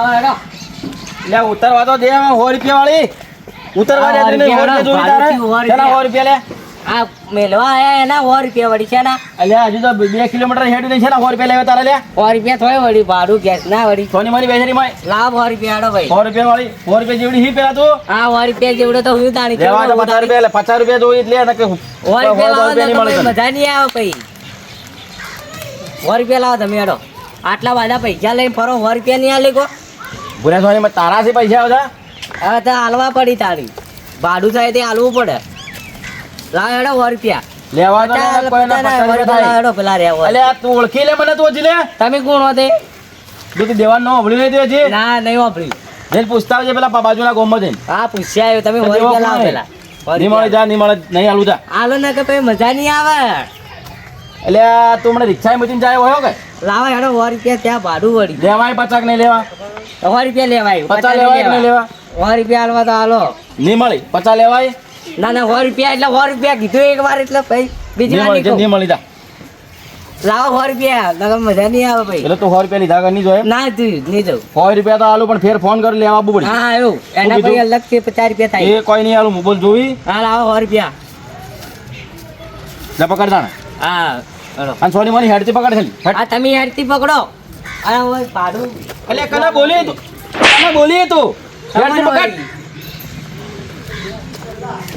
લાવો હેડો લે ઉતરવા તો દે 100 રૂપિયા વાળી ઉતરવા દે તને 100 રૂપિયા જોઈ તારે ચલા 100 રૂપિયા લે આ મેલવા આયા એના 100 રૂપિયા વળી છે ને અલ્યા હજુ તો 2 કિલોમીટર હેડ નહીં છે ને 100 રૂપિયા લેવા તારે લે 100 રૂપિયા થોય વળી ભાડું ગેસ ના વળી સોની મારી બેસરી માં લાવ 100 રૂપિયા હેડો ભાઈ 100 રૂપિયા વાળી 100 રૂપિયા જેવડી હી પેલા તું હા 100 રૂપિયા જેવડો તો હું તાણી લેવા તો 50 રૂપિયા લે 50 રૂપિયા જોઈ એટલે ને કે 100 રૂપિયા લાવો તો મજા નહીં આવે ભાઈ 100 રૂપિયા લાવો તમે હેડો આટલા બધા પૈસા લઈને ફરો 100 રૂપિયા નહીં આલે કો ભૂરા સોની માં તારા છે પૈસા બધા હવે તો હાલવા પડી તારી ભાડું થાય તે હાલવું પડે લાવ હેડો 100 રૂપિયા લેવા તો કોઈના 50 રૂપિયા થાય હેડો પેલા રહેવો અલ્યા તું ઓળખી લે મને તું હજી લે તમે કોણ હોતે તું દેવાન નો ઓબળી નહીં હજી ના નહીં વાપરી જેલ પૂછતા આવજે પેલા બાજુના ગામમાં જઈને હા પૂછ્યા આવ્યો તમે 100 રૂપિયા લાવો પેલા નહીં મળે જા નહીં મળે નહીં હાલું જા હાલો ને કે પછી મજા નહીં આવે અલ્યા તું મને રિક્ષા મચીને જાય હોય કે લાવો હેડો 100 રૂપિયા ત્યાં ભાડું વળી લેવાય 50 નહીં લેવા 100 રૂપિયા લેવાય 50 લેવાય કે નહીં લેવા 100 રૂપિયા હાલવા તો હાલો નહીં મળી 50 લેવાય ના ના 100 રૂપિયા એટલે 100 રૂપિયા કીધું એક વાર એટલે ભાઈ બીજી વાર નહીં નહીં મળી જા લાવો 100 રૂપિયા નકર મજા નહીં આવે ભાઈ એટલે તું 100 રૂપિયા લીધા કર નહીં જોય ના તું નહીં જવું 100 રૂપિયા તો આલું પણ ફેર ફોન કરી લેવા આવવું પડે હા એવું એના પછી અલગ થી 50 રૂપિયા થાય એ કોઈ નહીં આલું મોબાઈલ જોઈ હા લાવો 100 રૂપિયા લે પકડ જાણે હા હેડો અને સોની મારી હેડથી પકડ છે આ તમે હેડથી પકડો અને હવે ભાડું અલ્યા કના બોલી તું કના બોલી તું હેડથી પકડ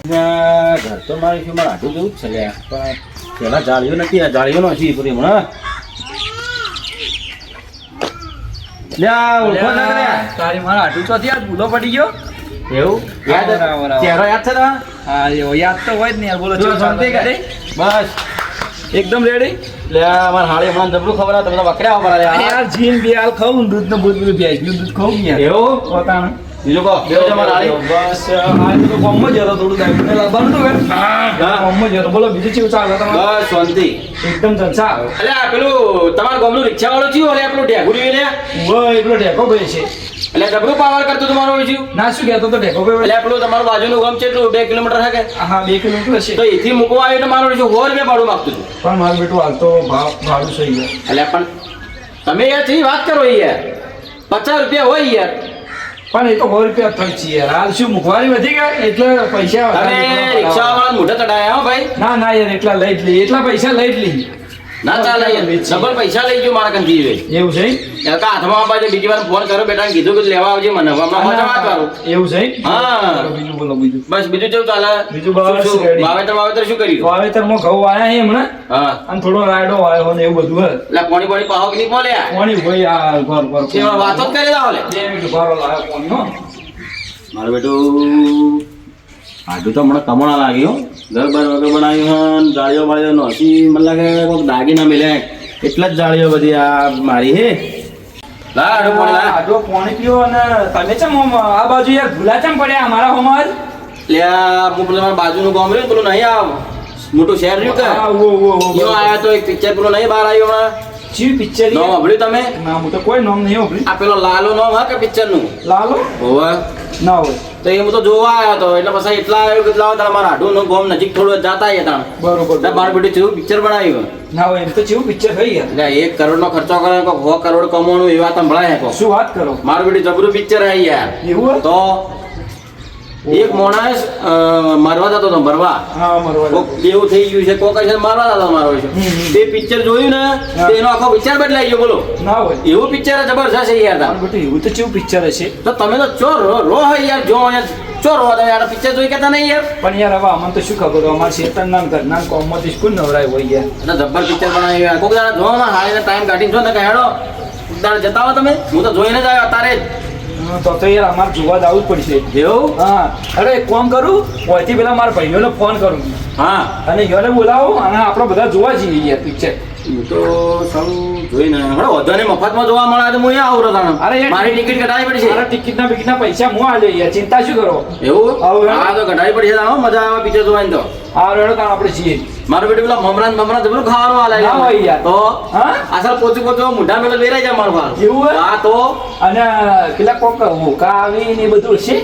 ઘર તો મારી શું મારા આટલું જેવું જ છે લ્યા પણ પેલા જાળીઓ નથી આ જાળીઓ નો હજી પૂરી હમણાં લ્યા ઓળખો ના કર્યા તારી મારા આટલું ચોથી યાદ ભૂલો પડી ગયો એવું યાદ બરાબર. ચહેરો યાદ છે ને હા એવો યાદ તો હોય જ ને યાર બોલો જો ચલો, શાંતિ ચાલો. કરે બસ એકદમ રેડી લ્યા મારા હાળી હમણાં જબરું ખબર આવે તમે તો વકર્યા આવો મારા લ્યા યાર જીન બી હાલ ખાવું ને દૂધ ને બધું બધું ભેંસનું દૂધ ખાવું ને યાર એવું પોતાનું બીજું કહો બેવ છે મારા હાળી બસ આ તો ગામમાં જ હતો થોડું દારૂ ને લાવવાનું હતું કે ગામમાં જ હતો બોલો બીજું કેવું ચાલે તમારે બસ શાંતિ એકદમ જલસા આવે અલ્યા પેલું તમારા ગામનું રિક્ષા વાળો થયું અલ્યા પેલું ઢેગુડી લે ઓય એટલો ઢેકો ભાઈ છે એટલે જબરું પાવર કરતું તમારું હોય થયું ના શું કહેતો તો ઢેકો ભાઈ એટલે પેલું તમારું બાજુનું ગામ છે એટલું 2 કિલોમીટર છે કે હા 2 કિલોમીટર હશે તો એથી મૂકવા આવ્યું તો મારું શું 100 રૂપિયા ભાડું માંગતું હતું પણ મારું બેટું હાલ તો ભાડું થઈ ગયું એટલે પણ તમે યાર થી વાત કરો યાર 50 રૂપિયા હોય યાર પણ એ તો 100 રૂપિયા થઈ છે યાર હાલ શું મુખવારી વધી ગયા એટલે પૈસા તમે રિક્ષા વાળા મોઢે ચડાયા હો ભાઈ ના ના યાર એટલા લઈ જ લઈએ એટલા પૈસા લઈ જ લઈએ ના ચાલે યાર ડબલ પૈસા લઈ ગયો મારા કંથી હવે એવું છે યાર કા હાથમાં આપવા બીજી વાર ફોન કર્યો બેટા કીધું કે લેવા આવજે મને હમણાં વાત કરું એવું છે હા. બીજું બોલો બીજું બસ બીજું કેવું ચાલે બીજું બસ શું, ready. વાવેતર શું કર્યું વાવેતરમાં ઘઉં વાયા છે હમણાં હા અને થોડો રાયડો વાયો ને એવું બધું હે એટલે પોણી પોણી પાહો કે નહીં બોલ્યા કોની ભાઈ આ ઘર પર તે વાતો જ કરી દાવ લે 2 મિનિટ ઉભારો લાવ્યો કોની હો મારું બેટું આટલું તો હમણાં કમણા લાગ્યું ઘર બાર વગર બનાવ્યું હન જાળીઓ બાળીઓ નહોતી મને લાગે કોઈક દાગીના મિલ્યા એટલા જ જાળીઓ બધી આ મારી હે લા આડું પાણી લા આડો પાણી પીઓ અને તમે ચમ આમ આ બાજુ યાર ભૂલા ચમ પડ્યા અમારા હોમાં લ્યા હું પેલું મારા બાજુનું ગામ રહ્યું પેલું નહીં આવ મોટું શહેર રહ્યું કે હા ઓ યો આયા તો એક પિક્ચર પેલું નહીં બહાર આવ્યું હમણાં ચી પિક્ચર નામ સાંભળ્યું તમે ના હું તો કોઈ નામ નહીં હોભળી આ પેલો લાલો નામ હા કે પિક્ચરનું લાલો હોવે ના હોય તો એ હું તો જોવા આવ્યો હતો એટલે પછી એટલા આવ્યું કેટલા હતા મારા હાડું ગામ નજીક થોડું જતા હતા બરોબર એટલે મારું બેટું જેવું પિક્ચર બનાવ્યું ના હોય એમ તો ચેવું પિક્ચર થઈ ગયા એટલે 1 કરોડનો ખર્ચો કરે તો 100 કરોડ કમાવાનું એ વાત સંભળાય કો શું વાત કરો મારું બેટું જબરું પિક્ચર આવી યાર એવું હોય? તો એક માણસ મારવા જતો હતો મરવા હા મરવા કોક એવું થઈ ગયું છે કોક છે મારવા જતો મારો છે તે પિક્ચર જોયું ને તો એનો આખો વિચાર બદલાઈ ગયો બોલો ના હોય એવું પિક્ચર જબરજસ્ત છે યાર મારું બેટું એવું તો ચેવું પિક્ચર હશે તો તમે તો ચો રો હોય યાર જો યાર ચો રો તમે યાર પિક્ચર જોઈ કેતા નહીં યાર પણ યાર હવે અમને તો શું ખબર અમારે શેતન નામ ઘરના કોમમાંથી સ્કૂલ નવરાય હોય યાર એટલે જબ્બર પિક્ચર બનાવ્યું યાર કોક દાડા જોવામાં હાલીને ટાઈમ કાઢીને જો ને કે હેડો કોક દાડા જતા હો તમે હું તો જોઈને જ આવ્યો અત્યારે તો યાર અમારે જોવા જ આવવું જ પડશે જ એવું હા અરે એક કામ કરું ઓયથી પેલા મારા ભાઈઓને ફોન કરું હા અને યોને બોલાવો અને આપણે બધા જોવા જઈએ યાર પિક્ચર હું તો સારું જોઈને હમણાં વધારે મફતમાં જોવા મળે તો હું અહીંયા આવું રહ્યો અરે યાર, મારી ટિકિટ કઢાવી પડશે મારા ટિકિટના બિકિટના પૈસા હું આલ્યો યાર ચિંતા શું કરો એવું આવું એમ? હા તો કઢાવી પડશે તારો મજા આવે પિક્ચર જોવાની તો આ રેડો તાણ આપણે છીએ મારું બેટું પેલા મમરા જબરું ખાવાનું હાલે ના હોય યાર. તો હા? અસલ પોચું પોચું મોઢા મેલો વેરાઈ જાય મારું ભાર એવું હોય? હા તો અને પેલા કોક હોકા આવી ને એ બધું હશે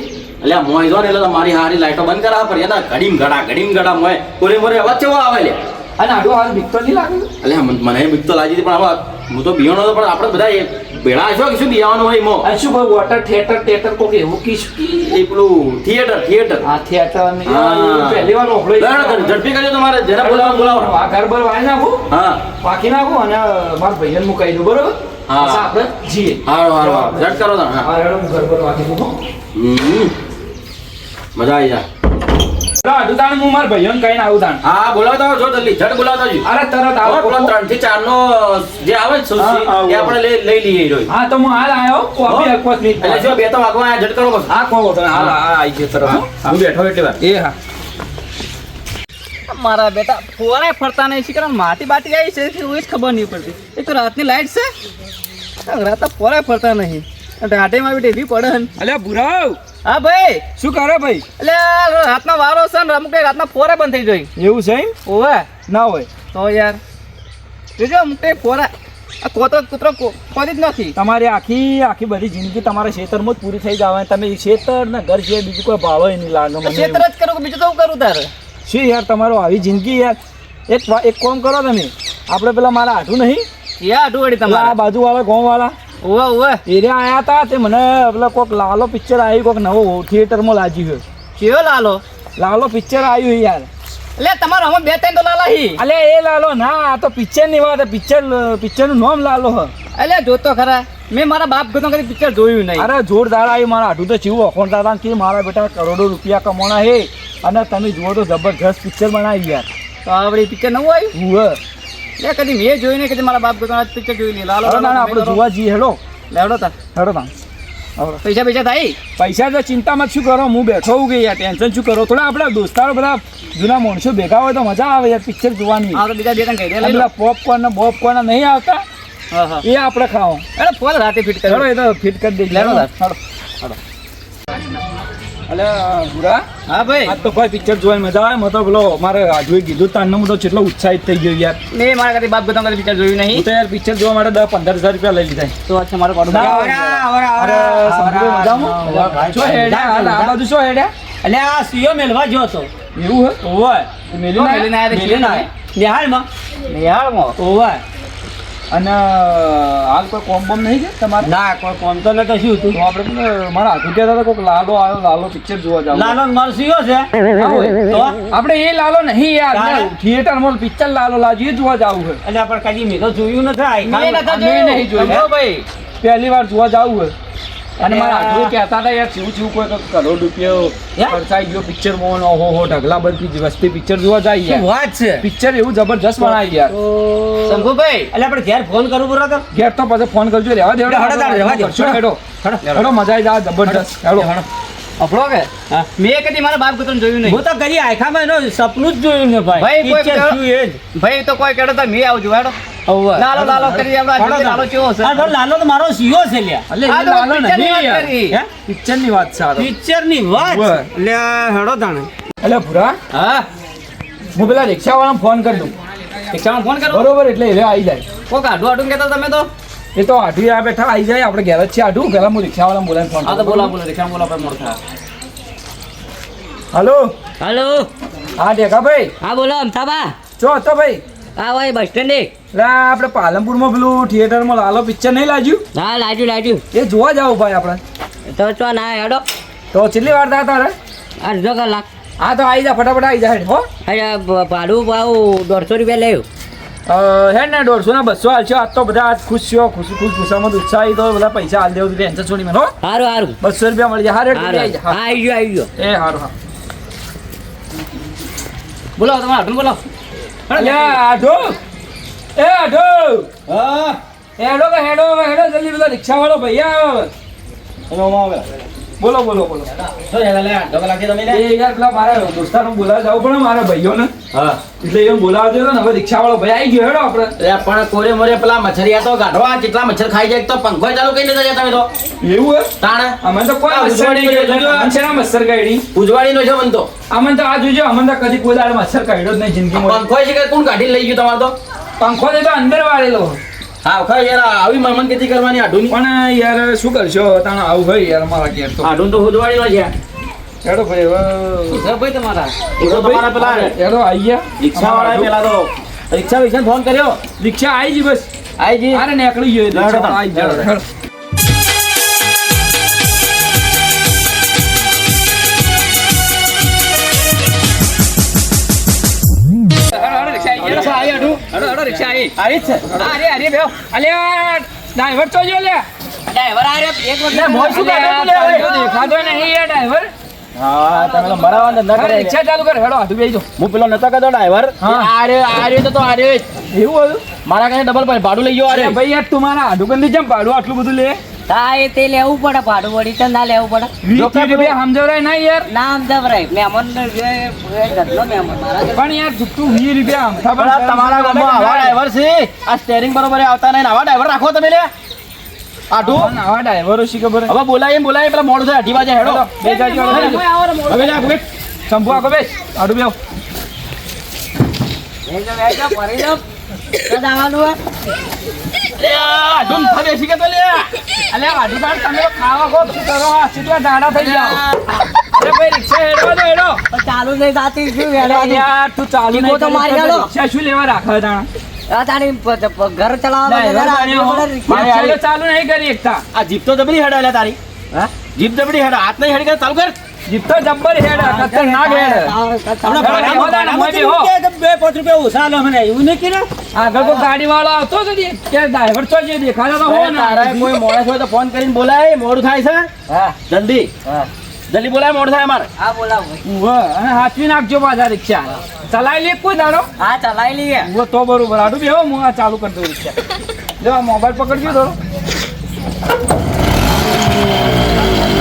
એટલે મોય જો ને એટલે તો મારી હારી લાઈટો બંધ કરાવવા પડે એના ઘડીમ ઘડા મોય કોરે મોરે અવાજ કેવો આવે લે અને આડો હાલ બીક તો નહીં લાગે એટલે મને બીક તો લાગી હતી પણ હવે હું તો બિયાણો હતો પણ આપણે બધા ભેળા છો કે શું બિયાવાનું હોય એમાં? આ શું ભાઈ વોટર થિયેટર કોક એવું કીશ એ પેલું થિયેટર આ થિયેટર ને હા. પહેલી વાર ઓફલાઈન બરાબર, ઝડપી કરજો તમારે જરા બોલાવો. આ ઘર બર વાળી નાખું હા પાકી નાખું અને મારા ભાઈને હું કહી દઉં બરોબર હા. પછી આપણે જઈએ હારું ઝટ કરો તમે. હા. હા હેડો હું ઘર બર વાગી દઉં મજા આવી જાય. આટલું તાણ હું મારા ભાઈઓને કહીને આવું તાણ હા બોલાવતા આવો, જો જલ્દી ઝટ બોલાવતા આવજો. અરે તરત હવે આવો પેલો 3 થી 4 નો જે આવે ને સુશી, હા, એ આપણે લઈ લઈએ રહ્યો. હા તો હું હાલ આવ્યો કોફી એક પાંચ મિનિટ એટલે જો 2 તો વાગવા આયા, ઝટ કરો બસ. હા કહો તમે હાલ આવી ગયો તરત હો. હું બેઠો એટલી વાર. એ હા મારા બેટા ફોરાય ફરતા નહીં શીખર માટી બાટી આવી છે એવું જ ખબર નહીં પડતી એક તો રાતની લાઈટ છે રાત ફોરાય ફરતા નહીં ઢાંટેમાં બી ટેવી પડે ને અલ્યા ભુરાવ હા ભાઈ શું કરે ભાઈ એટલે રાતનો વારો છે ને અમુક રાતના ફોરા બંધ થઈ જોઈ એવું છે એમ ઓવે ના હોય તો યાર જોજો અમુક ફોરા આ કોતો કૂતરો ખોદી જ નથી તમારી આખી બધી જિંદગી તમારા ખેતરમાં જ પૂરી થઈ જવાની તમે ખેતર ને ઘર છે બીજું કોઈ ભાળો નહીં લાગે મને ક્ષેત્ર જ કરું કે બીજું તો હું કરું તારે શું યાર તમારો આવી જિંદગી યાર એક કામ કરો તમે આપણે પેલા મારા આઠું નહીં યા અઢુવડી પેલા આ તમારા બાજુવાળા ગામવાળા ઓવે ઓવે એરિયા આયા હતા તે મને પેલા કોઈક લાલો પિક્ચર આવ્યું કોઈક નવો થિયેટરમાં લાગ્યું છે કેવો લાલો લાલો પિક્ચર આવ્યું યાર એટલે તમારો અમે બે ત્રણ તો લાલા હી અલે એ લાલો ના આ તો પિક્ચર ની વાત પિક્ચરનું નામ લાલો હ એટલે જોતો ખરા મેં મારા બાપ ગતો કદી પિક્ચર જોયું નહીં અરે જોરદાર આવ્યું મારા આઠું તો ચીવું અખોણતા હતા કે મારા બેટા કરોડો રૂપિયા કમાણા હે અને તમે જુઓ તો જબરજસ્ત પિક્ચર બનાવી યાર તો આવડી પિક્ચર નવું આવ્યું હુએ લે કદી મેં જોયું નહીં કદી મારા બાપ ગતો પિક્ચર જોયું નહીં લાલો અરે ના ના, આપણે જોવા જઈએ હેડો લેવડો તા હેડો તા પૈસા પૈસા થાય પૈસા તો ચિંતામાં જ શું કરો હું બેઠો હોઉં કે યાર ટેન્શન શું કરો થોડા આપણા દોસ્તારો બધા જૂના માણસો ભેગા હોય તો મજા આવે યાર પિક્ચર જોવાની હા તો બીજા બે ત્રણ કહી દે આ લઈ લો પેલા પોપકોર્ન ને બોપકોર્ન નહીં આવતા હા હા એ આપણે ખાઓ અરે ફોન રાતે ફિટ હેડો કરો એ તો ફિટ કરી દઈએ લેડો હેડો હેડો અલે ભૂરા હા ભાઈ આજ તો કોઈ પિક્ચર જોવાની મજા આવે મેં તો પેલો મારે આજુએ કીધું તારનો હું તો કેટલો ઉત્સાહિત થઈ ગયો યાર મેં મારા કદી બાપ ગતો કદી પિક્ચર જોયું હું નહીં તો યાર પિક્ચર જોવા માટે 10-15,000 રૂપિયા લઈ લીધા તો અચ્છા મારો પાડો અરે સંભળો મજામાં શું હેડ્યા હાલ આ બાજુ શું હેડ્યા એટલે આ સિયો મેલવા જો હતો એવું હે ઓય મેલી મેલીને આયા તે મેલીને મેલીને આયા. નિહાળમાં નિહાળમાં ઓય અને હાલ કોઈ કોમ બોમ નહીં છે તમારે ના કોઈ કોમ તો નતો શું હતું તો આપણે પેલો મારા હાથું કહેતા હતા કોઈક લાલો આવ્યો લાલો પિક્ચર જોવા જાવ લાલો ને મારો સિયો છે તો આપણે એ લાલો નહીં યાર તારે? થિયેટરમાં પિક્ચર લાલો લાગ્યું એ જોવા જવું છે એટલે પણ કદી મેં તો જોયું નથી મેં નતા અમે નહીં જોયું. જોયું ભાઈ પહેલી વાર જોવા જવું છે અને અને મારા આ- હાથું કહેતા હતા યાર ચીવું ચીવું કોઈ કંઈક કરોડ રૂપિયો હે? ખર્ચાઈ ગયો પિક્ચર માં ઓહો હો ઢગલા બધી વસ્તી પિક્ચર જોવા જાય શું યાર વાત છે પિક્ચર એવું જબરજસ્ત બનાવી યાર શંભુભાઈ એટલે આપણે ઘેર ફોન કરું બરો તો ઘેર તો પછી ફોન કરજો રહેવા દે હેડો, હેડો, રહેવા દે. કરશો, હેડો હેડો મજા આવી જાય જબરજસ્ત હેડો અફળો કે હા. મેં કદી મારા બાપ ગતો જોયું નહીં હું તો કદી આખામાં એનો સપનું જ જોયું ને ભાઈ ભાઈ, કોઈ Picture કહેવા- શું એ જ ભાઈ તો કોઈ કેડો તો મેં આવજો હેડો ઓવે. લાલો લાલો કરી આપણે હેડો આજે તાણ. લાલો કેવો છે આ તો લાલો તો મારો સિયો છે લ્યા એટલે આ એ તો લાલો picture ની નહીં વાત યાર કરી. હે? પિક્ચર ની વાત છે આ તો. પિક્ચર ની વાત ઓવે. એટલે હેડો તાણે એટલે ભૂરા હા હું પેલા રિક્ષા વાળાને ફોન કરી દઉં રિક્ષામાં ફોન કરો બરોબર એટલે એ આવી જાય કોક આડું આડું કહેતા તમે તો એ તો આઢું આ બેઠા આવી જાય આપણે ઘેર જ છે આઢું પેલા હું રિક્ષા વાળાને બોલાવીને ફોન હા તો કરું. બોલા બોલા રિક્ષામાં બોલા પર મોડું થાય હાલો હલો હા ઢેકાભાઈ હા બોલો અમથાબા ચો હતો ભાઈ હા ભાઈ બસ સ્ટેન્ડ એટલે આપણે પાલનપુરમાં પેલું થિયેટરમાં લાલો પિક્ચર નહીં લાગ્યું હા લાગ્યું એ જોવા જાવ ભાઈ આપણે તો ચો ના હેડો તો કેટલી વાર થાય તારે અડધો કલાક હા તો આવી જા ફટાફટ આવી જા હેડ હો અરે ભાડું ભાવ 150 રૂપિયા લેવું હેડ ને 150 ના 200 હાલશો આજ તો બધા આજ ખુશ છો ખુશામાં ઉત્સાહી તો બધા પૈસા હાલ દેવું ટેન્શન છોડી મને હો સારું સારું 200 રૂપિયા મળી જાય હા રેડ આવી જા હા આવી ગયો એ હારું હા બોલો તમારે આડું બોલો અલે આઢો એ આઢો હા હેડો કે હેડો હેડો જલ્દી પેલા રિક્ષા વાળો ભૈયા આવે બોલો બોલો બોલો શું છે લે ડબલ લાગી તમે લે એ યાર પેલા મારા દોસ્તારને બોલાવવા જવું પડે મારા ભાઈઓને હા એટલે એને બોલાવવા જોઈએ ને હવે રિક્ષા વાળો ભાઈ આવી ગયો હેડો આપણે અરે પણ કોરે મોરે પેલા મચ્છરિયા તો ગાઢવા કેટલા મચ્છર ખાઈ જાય તો પંખો ચાલુ કરી લેતા તમે તો એવું હે તાણે અમને તો કોઈ આ મચ્છર નહીં ઉજવાડી ગયો ગયો. છે ના મચ્છર કાઢી ઉજવાડી નો છે મન તો અમને તો આ જોજો અમને તો કદી કોઈ દાડે મચ્છર કાઢ્યો જ નહીં જિંદગીમાં પંખો છે કે કોણ કાઢી લઈ ગયું તમારે તો પંખો તો અંદર વાળેલો હા ખા યાર આવી મહેમાન કેતી કરવાની આઢુની પણ યાર શું કરશો તાણે આવું હોય યાર મારા ઘેર તો આઢુન તો ઉજવાડી નો છે હેડો ભાઈ હવે છે ભાઈ તમારા એ તો તમારા પેલા હેડો આવી ગયા રિક્ષા વાળા પેલા તો રિક્ષા વિશે ફોન કર્યો રિક્ષા આવી ગઈ બસ આઈ જી અરે નીકળી ગયો એટલે. હેડો, આઈ જાઓ, હેડો. હેડો. રિક્ષા આવી હેડો. હેડો, રિક્ષા આવી. આવી જ છે અરે બેહો. અલ્યા ડ્રાઈવર તો જો લે. ડ્રાઈવર આ રહ્યો, એક વખત મોય શું કરે તું લે હવે? દેખાતો નહીં યાર ડ્રાઈવર. હા તમે તો મરાવા ન અરે કરે રિક્ષા ચાલુ કર હેડો હાથું બેસી જાઓ. હું પેલો નતો કહેતો ડ્રાઈવર હા. આ રહ્યો તો આ રહ્યો જ. એવું હતું? મારા કાંઈ ડબલ ભાડું લઈ ગયો આ અરે રહ્યો. ભાઈ યાર તું મારા આડુકંદી જેમ ભાડું આટલું બધું લે. હા એ તે લેવું પડે ભાડું વળી તો ના લેવું પડે 20 રૂપિયા સમજાવરાય ના યાર. ના સમજાવરાય મહેમાન ઘરનો મહેમાન મારા ઘરે. પણ યાર તું 20 રૂપિયા આમથા પણ આ તમારા ગામમાં આવા ડ્રાઈવર છે આ સ્ટેરિંગ બરોબર આવતા નહીં ને આવા ડ્રાઈવર રાખો તમે લે આટું આવા ડ્રાઈવરો શી ખબર. હવે બોલાય પેલા મોડું થાય 8 વાગે હેડો બે જાજો હવે લે બેસ શંભુ આગો બેસ આડું બેહો. ફરી જાઓ ક્યાં જવાનું હોય? આટું ફરે છે કે તો લે અલ્યા આડું બાર તમે તો ખાવા કો શું કરો આ સીધા દાડા થઈ જાવ. અરે ભાઈ રિક્ષા હેડવા દો હેડો. પણ ચાલુ નહીં થતી શું અરે યાર તું ચાલુ ઈગો નહીં તો મારી કરી આલો. રિક્ષા શું લેવા રાખે તાણા. તારી ઘર ચલાવવા રિક્ષા તો ચાલુ નહીં કરી એકતા. આ જીપ તો જબરી હેડ લે તારી હા? જીપ જબરી હેડ હાથ નહીં હેડ કે ચાલુ કર જીપ તો જબ્બર હેડ ખતરનાક હેડ. આગળ કોઈ ગાડી વાળો આવતો હતો ને, કે ડ્રાઈવર તો જે દેખાતો તો હોય ને. તારા કોઈ માણસ હોય તો ફોન કરીને બોલાય મોડું થાય છે હા જલ્દી હા જલ્દી બોલાય મોડું થાય અમારે હા બોલાવો ઉવ્વ, અને હાચવી નાખજો પાછા રિક્ષા ચલાવી લે કોઈ દાડો. હા ચલાવી લઈએ ઉવ્વ, તો બરોબર આડું બેહો હું આ ચાલુ કરી દઉં રિક્ષા. જો આ મોબાઈલ પકડજો થોડો.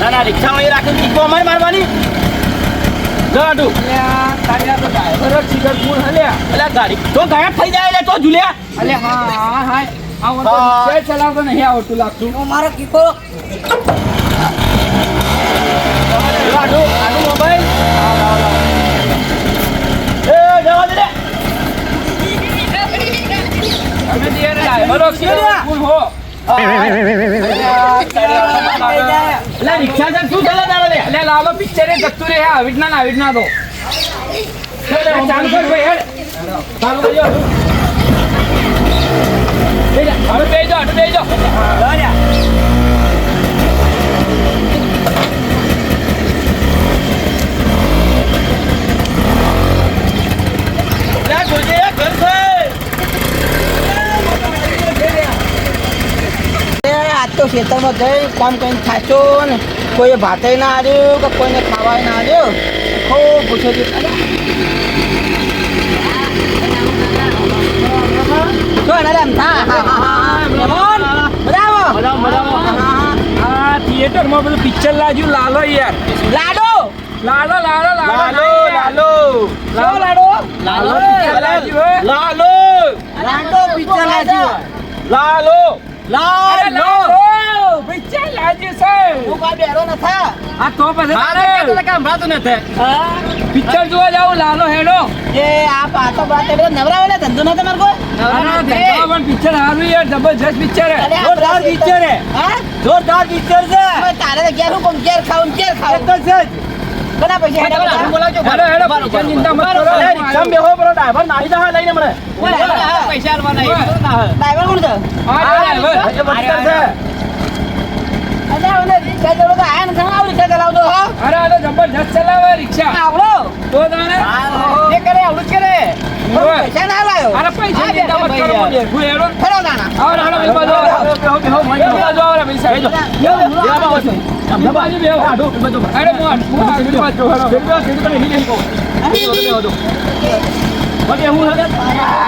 ના ના રિક્ષા અહીં રાખીને ચીકો અમારે મારવાની જો આટું અલ્યા, તારી આ તો ડ્રાઈવર જ શિખર પૂર હલ્યા. એટલે ગાડી તો ગાયબ થઈ જાય લે તો ઝૂલ્યા અલ્યા, હા હા આ હું તો રિક્ષા ચલાવતો નહીં આવડતું લાગતું. મારો કીકો આટું આટું મોબાઈલ એ જવા દે લે તમે તો યાર ડ્રાઈવરો શિખર પૂર હો. એટલે રિક્ષા છે શું ચાલે તારે લે અલ્યા, લાલો પિક્ચરે જતું રહે આવી રીતના તો ચાલુ કર ભાઈ હેડ. ચાલુ કરજો હવે બેસજો હટ બેસજો. લે જોજે ઘર છે આજ તો ખેતરમાં જઈ કામ કરીને થાચો ને કોઈએ ભાતે ના આવ્યું કે કોઈને ખાવાય ના આવ્યું ખૂબ પૂછે છે શું એના એમ થા મહેમાન બરાબર આ થિયેટરમાં બધું પિક્ચર લાગ્યું લાલો યાર. લાડો લાલો લાલો લાલો લાલો કેવો લાડો લાલો પિક્ચર લાગ્યું હે. લાલો લાડો પિક્ચર લાગ્યું લાલો અરે લાલો પિક્ચર લાગ્યું છે. હું કોઈ બેરો ન થા આ તો પછી પિક્ચર જોવા જાવ લાલો હેડો. એ આ પાછો બાતે બધો નવરાવે ને ધંધો ન તમારે કોઈ પણ પિક્ચર સારું યાર જબરજસ્ત પિક્ચર હે. જોરદાર પિક્ચર હે હા જોરદાર પિક્ચર છે તારે તો ઘેર હું ઘેર ખાવું ઘેર ખાવું ઘણા પૈસા હેડા બધા બોલાવજો હેડો હેડો પિક્ચર ચિંતા મત કરો. અરે રિક્ષામાં બેહો પેલો ડ્રાઈવર નાહી જા લઈને મને પૈસા આલવાના ડ્રાઈવર કોણ છે હા ડ્રાઈવર. એટલે પિક્ચર છે અરે મને રિક્ષા ચલાવતો આયા ને ઘણા રિક્ષા ચલાવતો હો અરે આ તો જબરજસ્ત ચલાવે રિક્ષા. આવડો તો તાણે જે કરે આવડું જ કરે ઓય. પૈસા ના લાવ્યો અરે પૈસા ચિંતા મત કરો હું દેખું હેડો. ખરો દાણા આવો હાલો એ બાજુ આવો. એ બાજુ આવો પૈસા હેડો. એ બાજુ બેહો. અરે હું આગળ બાજુ હેડો.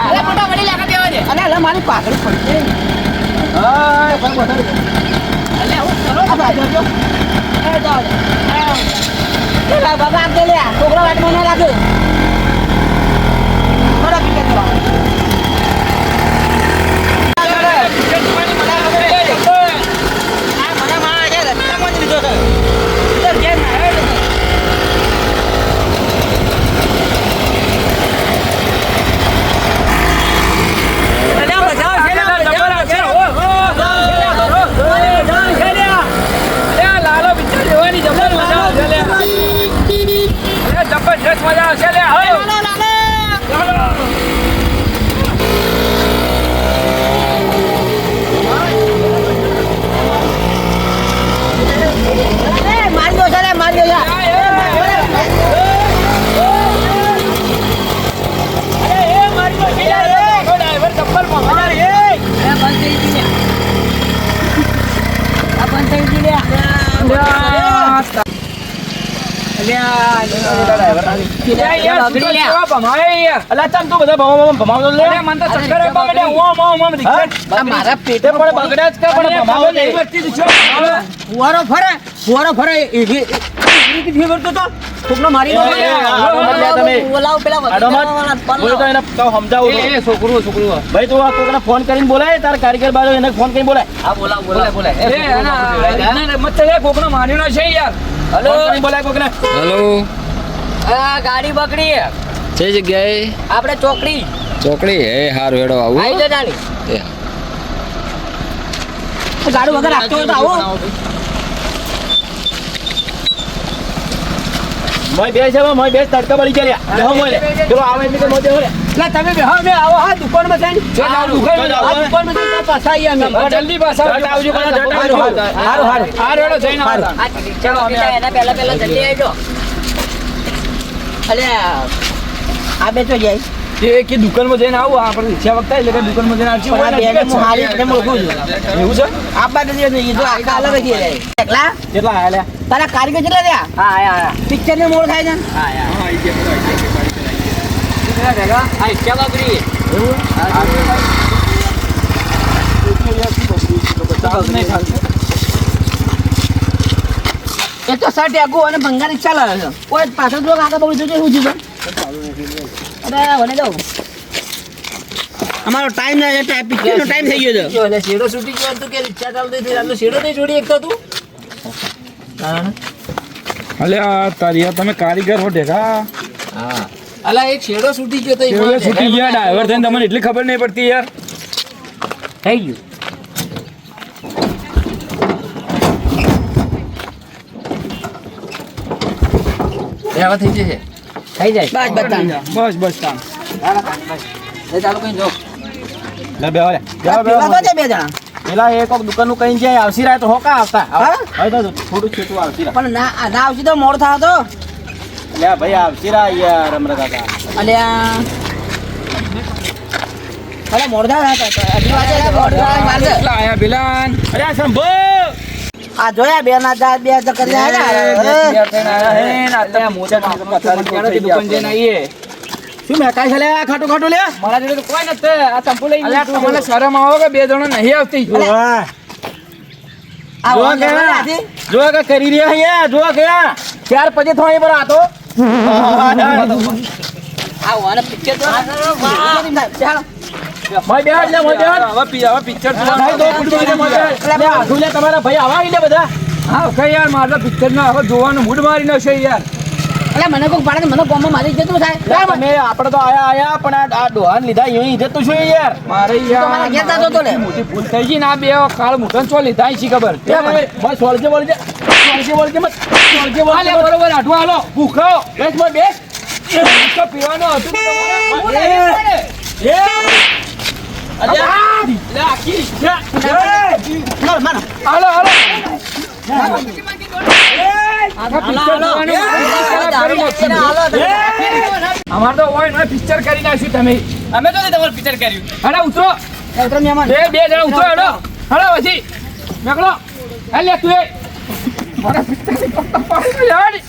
અરે મોટા વડી લાગે દેવા દે અરે અલા મારી પાઘડી પડશે અલે હું કરો આ બાજુ જો એ જાવ એ બાબા આગે લે છોકરા વાટમાં ના લાગે થોડા પીકે તો જબરજસ્ત મજા આવશે લે. થઈ ગઈ લે. અલા ચમ તું બધા ભમાવતો લે આ મારા પેટે તે પણ બગડે જ કે પણ ભમાવો લે ફુવારો ફરે એવી રીતે ફેરવતો તો છોકરો મારી નો બોલાવ પેલા બોલો તો એને કહો સમજાવું તો. ભાઈ તું આ કોકને ફોન કરીને બોલાય તાર કારીગર બાજુ એને ફોન કરીને બોલાય ફોન કરીને બોલાય કોકને. હેલો આ ગાડી બગડી છે જગ્યાએ આપણે ચોકડી ચોકડી હે હારું હેડો આઈ આવું જા જાણી ગાડું વગર રાખતો હોય તો આવો મોય બેસ હવે મોય બેસ તડકા બળી ગયા બેહો મોય ચલો આવે એટલે કે મોય બેહો લે. એટલે તમે બેહો ને આવો હા દુકાનમાં જઈને દુકાનમાં જઈને પાછા આવીએ અમે જલ્દી પાછા જટ આવજો પાછા જટ આવજો. હારું હેડો જઈને આવતા આ ચલો અમે તો એના પહેલા જલ્દી આવી જાઓ. અલે આ બે તો જાય કે દુકાનમાં જઈને આવું આપણે ઈચ્છા વખતે એટલે કે દુકાનમાં જઈને આવશું પણ આ બેને હું હારી રીતે મોકલું છું એવું છે આપવા તો જોઈએ નહીં તો આખા અલગ જ રહે એકલા કેટલા આયા લે તારા કારીગર કેટલા રહ્યા હા આયા પિક્ચર ને મોડ થાય છે આ ઈચ્છા બગડી એ તો શર્ટ આગુ અને ભંગાર ઈચ્છા લાવે છે કોઈ પાછળ જો આગળ બગડી જશે શું થયું અરે મને દઉં અમારો ટાઈમ ના પિક્ચરનો ટાઈમ થઈ ગયો છે એટલે શેડો છૂટી ગયો તો કે ઈચ્છા ચાલતી હતી આટલો શેડો નહીં છોડી એકતો તું અલે આ તારી આ તમે કારીગર હો ઢેકા અલા એક શેડો છૂટી ગયો તો છેવડે છૂટી ગયા ડ્રાઈવર થઈને તમને એટલી ખબર નહીં પડતી યાર થઈ ગયું એવા થઈ જશે થઈ જાય બસ બતા બસ કામ ચાલો કઈ જો લે બેહો લે પેલા તો છે બે જણા પેલા એક દુકાનનું કઈ જાય આવસી રાય તો હોકા આવતા હા? હવે તો થોડું છેટું આવસી રાય પણ ના ના આવશે તો મોડ થાય તો લે ભાઈ આવસી રાય યાર અમરા કાકા અલે અરે મોડ થાય અઢી વાગે મોડ થાય મારજે. કેટલા આયા બિલાન અરે આ સંભો આ જોયા બે ના ચાર બે ચક્કર શું મેકાય છે લે ખાટું ખાટું લે મારા જોડે તો કોઈ નથી આ ચંપુ લઈ તમને શરમ આવો કે બે જણો નહીં આવતી આ જોવા વાંધો ગયા નથી. જોવા કે કરી રહ્યા અહીંયા જોવા ગયા ચાર પછી થોડી પર આતો આ વાને પિક્ચર તો ચાલો ભાઈ બેહાડ લે મોય બેહાડ હવે પિક્ચર ભાઈ દો ફૂટબોલ લે મોય બેહાડ લે આધુ લે તમારા ભાઈ આવા લે બધા હા કઈ યાર મારા પિક્ચર ના હવે જોવાનું મૂડ મારી નાખશે યાર એટલે મને કોઈ પાડે મને કોમમાં મારી જતું થાય લે તમે આપણે તો આયા પણ આ ડોહાન લીધા અહીં ઇજ્જત શું યાર મારે તો મને ઘેર જતો તો લે મોટી ભૂલ થઈ ગઈ ને આ બે કાળ મુઠન ચો લીધા છે ખબર બસ વળજે વળજે મત વળજે હાલે બરોબર આઠવા હાલો ભૂખો બેસ મોય બેસ તો પીવાનું હતું તમારે લે આખી મારો હાલો હાલો અમારે તો હોય પિક્ચર કરી નાખ્યું તમે અમે તો તમારું પિક્ચર કર્યું હાલો ઉતરો ઉતરો મહેમાન બે જણા ઉતરો હેડો હાલો પછી મેકલો હાલે તું એ મારા પિક્ચરની પત્તા પાડી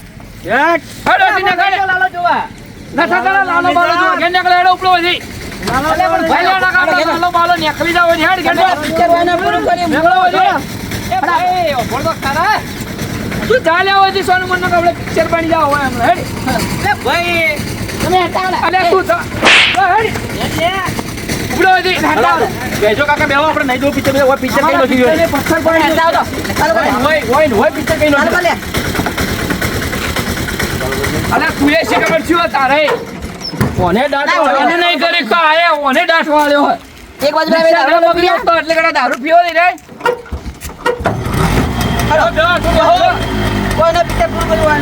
યાર હેડો તીને ગાડે લાલો જોવા ના થતા લાલો બાલો જો ઘેર નીકળે હેડો ઉપલો પછી ભાઈ ના કાઢો લાલો બાલો નીકળી જાવ હેડ ઘેર પિક્ચર વાને પૂરું કરી મેકલો પછી એ ભાઈ ઓપડ તો ખરા તું ચાલે હોય સોનું મન આપણે પિક્ચર બની જાવ હોય હમણાં હેડ ભાઈ તમે હટાવો ને. અલે તું તો હેડ ઉપલો પછી બેજો કાકા બેહો આપણે નહીં જોવું પિક્ચર હોય પિક્ચર કઈ નથી જોયું પથ્થર પડી હટાવો તો. ચાલો ભાઈ. હોય પિક્ચર કઈ ચાલો નથી ભલે. અલે તું એ શી ખબર છું તારે કોને દાંત એને નહીં કરી કા આયા ઓને દાંઠ વાળ્યો હોય એક બાજુ ભાઈ દારૂ દારૂ બગડ્યો તો એટલે કડા દારૂ પીવો નહીં રે કોઈને પિક્ચર પૂરું કર્યું